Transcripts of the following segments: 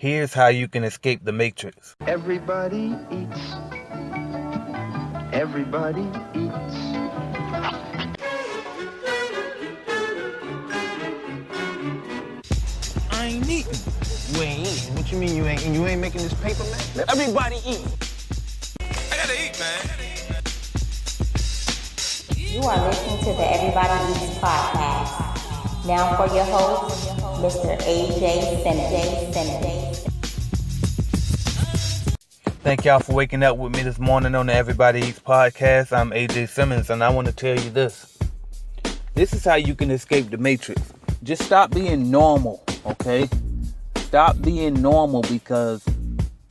Here's how you can escape the matrix. Everybody eats. Everybody eats. I ain't eating. You ain't eating? What you mean you ain't eating? You ain't making this paper, man? Let everybody eat. I gotta eat, man. You are listening to the Everybody Eats podcast. Now for your host, Mr. AJ Simmons. Thank y'all for waking up with me this morning on the Everybody Eats podcast. I'm AJ Simmons, and I want to tell you this. This is how you can escape the matrix. Just stop being normal, okay? Stop being normal, because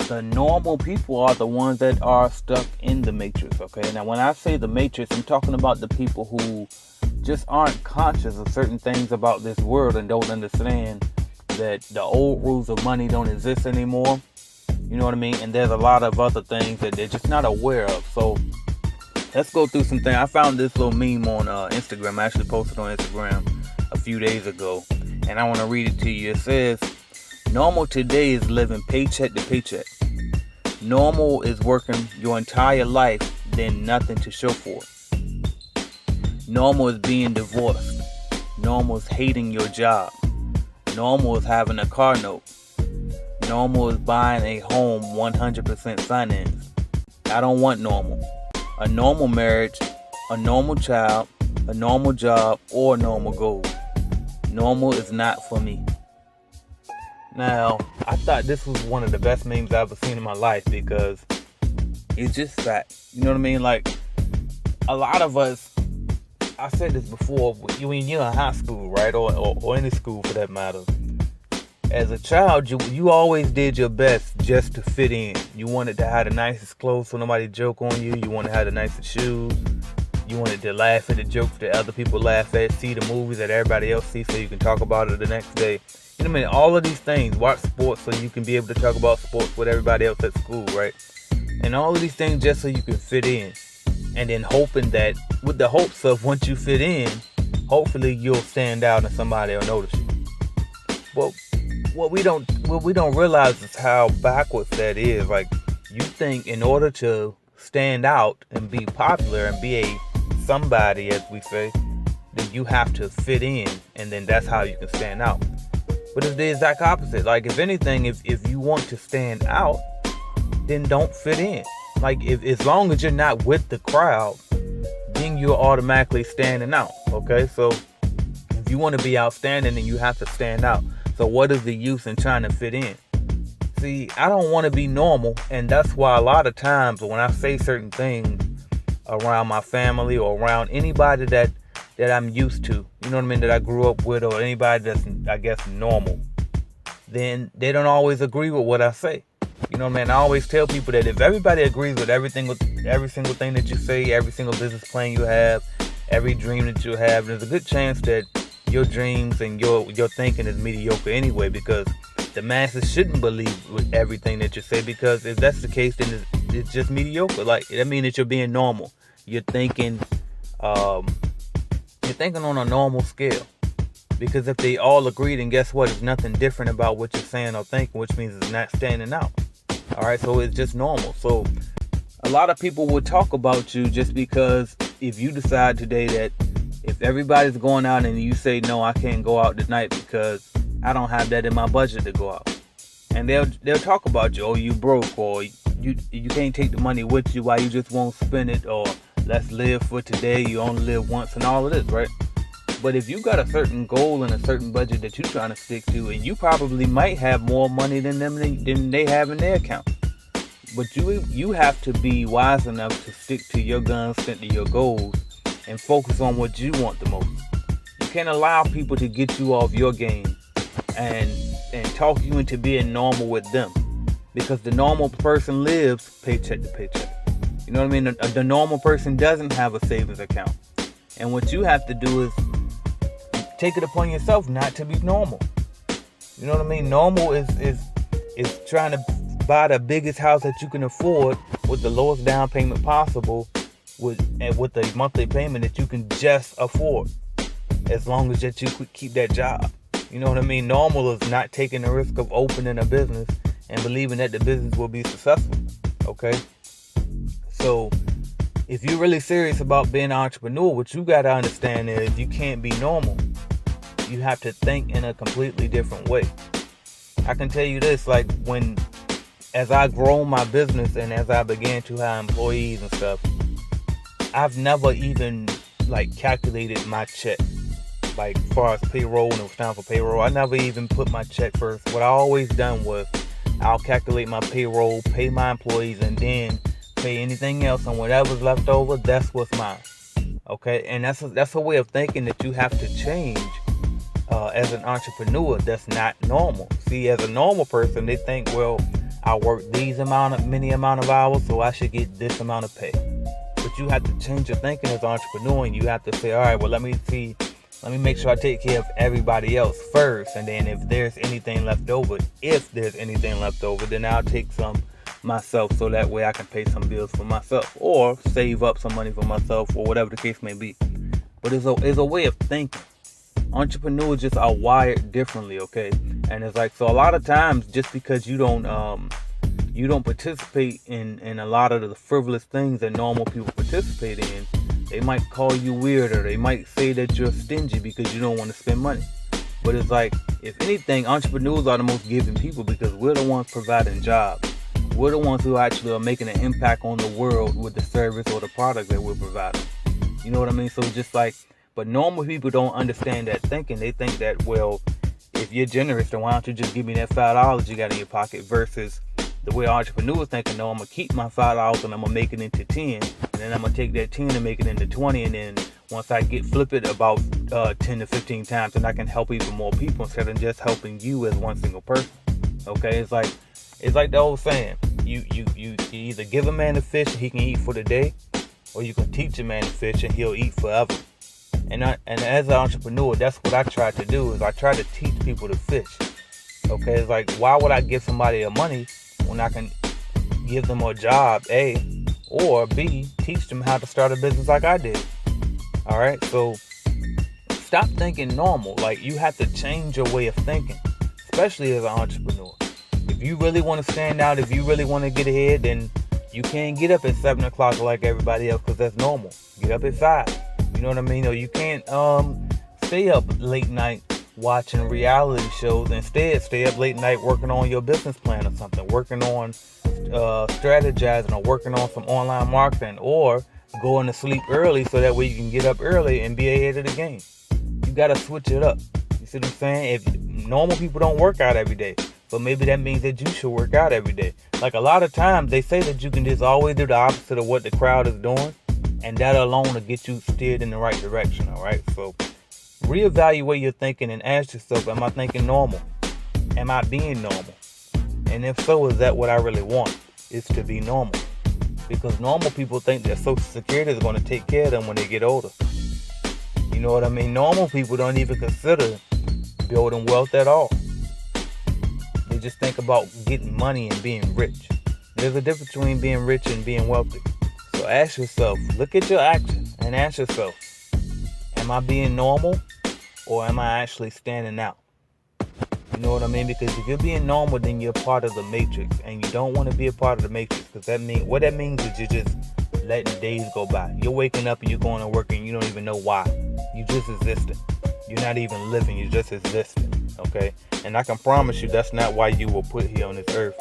the normal people are the ones that are stuck in the matrix, okay? Now, when I say the matrix, I'm talking about the people who just aren't conscious of certain things about this world and don't understand that the old rules of money don't exist anymore. You know what I mean? And there's a lot of other things that they're just not aware of. So let's go through some things. I found this little meme on Instagram. I actually posted on Instagram a few days ago, and I want to read it to you. It says, normal today is living paycheck to paycheck. Normal is working your entire life, then nothing to show for it. Normal is being divorced. Normal is hating your job. Normal is having a car note. Normal is buying a home 100% finance. I don't want normal. A normal marriage, a normal child, a normal job, or a normal goal. Normal is not for me. Now, I thought this was one of the best memes I've ever seen in my life, because it's just fact. You know what I mean? Like, a lot of us, I said this before, when you're in high school, right? Or any school for that matter. As a child, you always did your best just to fit in. You wanted to have the nicest clothes so nobody joke on you. You wanted to have the nicest shoes. You wanted to laugh at the jokes that other people laugh at. See the movies that everybody else sees so you can talk about it the next day. You know what I mean? All of these things. Watch sports so you can be able to talk about sports with everybody else at school, right? And all of these things just so you can fit in. And then hoping that, with the hopes of once you fit in, hopefully you'll stand out and somebody will notice you. Well, what we don't realize is how backwards that is. Like, you think in order to stand out and be popular and be a somebody, as we say, that you have to fit in, and then that's how you can stand out. But it's the exact opposite. Like, if anything, if you want to stand out, then don't fit in. Like, as long as you're not with the crowd, then you're automatically standing out. Okay, so if you want to be outstanding, then you have to stand out. So what is the use in trying to fit in? See, I don't want to be normal, and that's why a lot of times when I say certain things around my family or around anybody that I'm used to, you know what I mean, that I grew up with, or anybody that's, I guess, normal, then they don't always agree with what I say. You know what I mean? I always tell people that if everybody agrees with every single thing that you say, every single business plan you have, every dream that you have, there's a good chance that your dreams and your thinking is mediocre anyway, because the masses shouldn't believe with everything that you say, because if that's the case, then it's just mediocre. Like, that means that you're being normal. You're thinking on a normal scale. Because if they all agree, then guess what? There's nothing different about what you're saying or thinking, which means it's not standing out. Alright, so it's just normal. So a lot of people will talk about you just because if you decide today that if everybody's going out and you say, no, I can't go out tonight because I don't have that in my budget to go out. And they'll talk about you, oh, you broke, or you can't take the money with you, why you just won't spend it, or let's live for today, you only live once, and all of this, right? But if you got a certain goal and a certain budget that you're trying to stick to, and you probably might have more money than they have in their account. But you have to be wise enough to stick to your guns, stick to your goals, and focus on what you want the most. You can't allow people to get you off your game and talk you into being normal with them, because the normal person lives paycheck to paycheck. You know what I mean? The normal person doesn't have a savings account, and what you have to do is take it upon yourself not to be normal. You know what I mean? Normal is trying to buy the biggest house that you can afford with the lowest down payment possible, with the monthly payment that you can just afford, as long as that you keep that job. You know what I mean? Normal is not taking the risk of opening a business and believing that the business will be successful. Okay? So, if you're really serious about being an entrepreneur, what you got to understand is you can't be normal. You have to think in a completely different way. I can tell you this, like as I grow my business and as I began to hire employees and stuff, I've never even calculated my check. Like as far as payroll, when it was time for payroll, I never even put my check first. What I always done was I'll calculate my payroll, pay my employees, and then pay anything else, and whatever's left over, that's what's mine. Okay, and that's a way of thinking that you have to change as an entrepreneur. That's not normal. See, as a normal person, they think, well, I work many amount of hours, so I should get this amount of pay. But you have to change your thinking as an entrepreneur, and you have to say, all right, well, let me make sure I take care of everybody else first, and then if there's anything left over, then I'll take some myself, so that way I can pay some bills for myself or save up some money for myself, or whatever the case may be. But it's a way of thinking. Entrepreneurs just are wired differently, okay? And it's like, so a lot of times, just because you don't participate in a lot of the frivolous things that normal people participate in, they might call you weird, or they might say that you're stingy because you don't want to spend money. But it's like, if anything, entrepreneurs are the most giving people, because we're the ones providing jobs. We're the ones who actually are making an impact on the world with the service or the product that we're providing. You know what I mean? So just but normal people don't understand that thinking. They think that, well, if you're generous, then why don't you just give me that $5 you got in your pocket, versus the way entrepreneurs think, no, I'm going to keep my $5 and I'm going to make it into 10, and then I'm going to take that 10 and make it into 20, and then once I flip it about 10 to 15 times, and I can help even more people instead of just helping you as one single person. Okay, it's like the old saying, you either give a man a fish and he can eat for the day, or you can teach a man to fish and he'll eat forever. And as an entrepreneur, that's what I try to do, is I try to teach people to fish. Okay, it's like, why would I give somebody money when I can give them a job, A, or B, teach them how to start a business like I did? All right, so stop thinking normal. Like, you have to change your way of thinking, especially as an entrepreneur. If you really want to stand out, if you really want to get ahead, then you can't get up at 7 o'clock like everybody else, because that's normal. Get up at 5. You know what I mean? Or you can't stay up late night watching reality shows. Instead, stay up late night working on your business plan or something, working on strategizing, or working on some online marketing, or going to sleep early so that way you can get up early and be ahead of the game. You got to switch it up. You see what I'm saying? If normal people don't work out every day, but maybe that means that you should work out every day. Like, a lot of times they say that you can just always do the opposite of what the crowd is doing, and that alone will get you steered in the right direction. All right, so reevaluate your thinking and ask yourself, am I thinking normal? Am I being normal? And if so, is that what I really want? Is to be normal? Because normal people think that Social Security is going to take care of them when they get older. You know what I mean? Normal people don't even consider building wealth at all. They just think about getting money and being rich. There's a difference between being rich and being wealthy. So ask yourself, look at your actions and ask yourself, am I being normal, or am I actually standing out? You know what I mean? Because if you're being normal, then you're part of the matrix, and you don't want to be a part of the matrix, because what that means is you're just letting days go by. You're waking up and you're going to work and you don't even know why. You just existing. You're not even living. You're just existing. Okay? And I can promise you that's not why you were put here on this earth,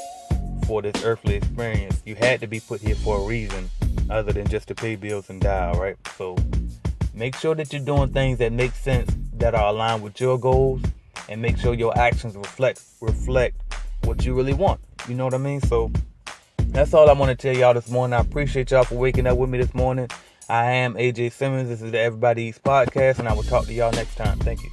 for this earthly experience. You had to be put here for a reason, other than just to pay bills and die. All right? So make sure that you're doing things that make sense, that are aligned with your goals, and make sure your actions reflect what you really want. You know what I mean? So that's all I want to tell y'all this morning. I appreciate y'all for waking up with me this morning. I am AJ Simmons. This is the Everybody Eats podcast, and I will talk to y'all next time. Thank you.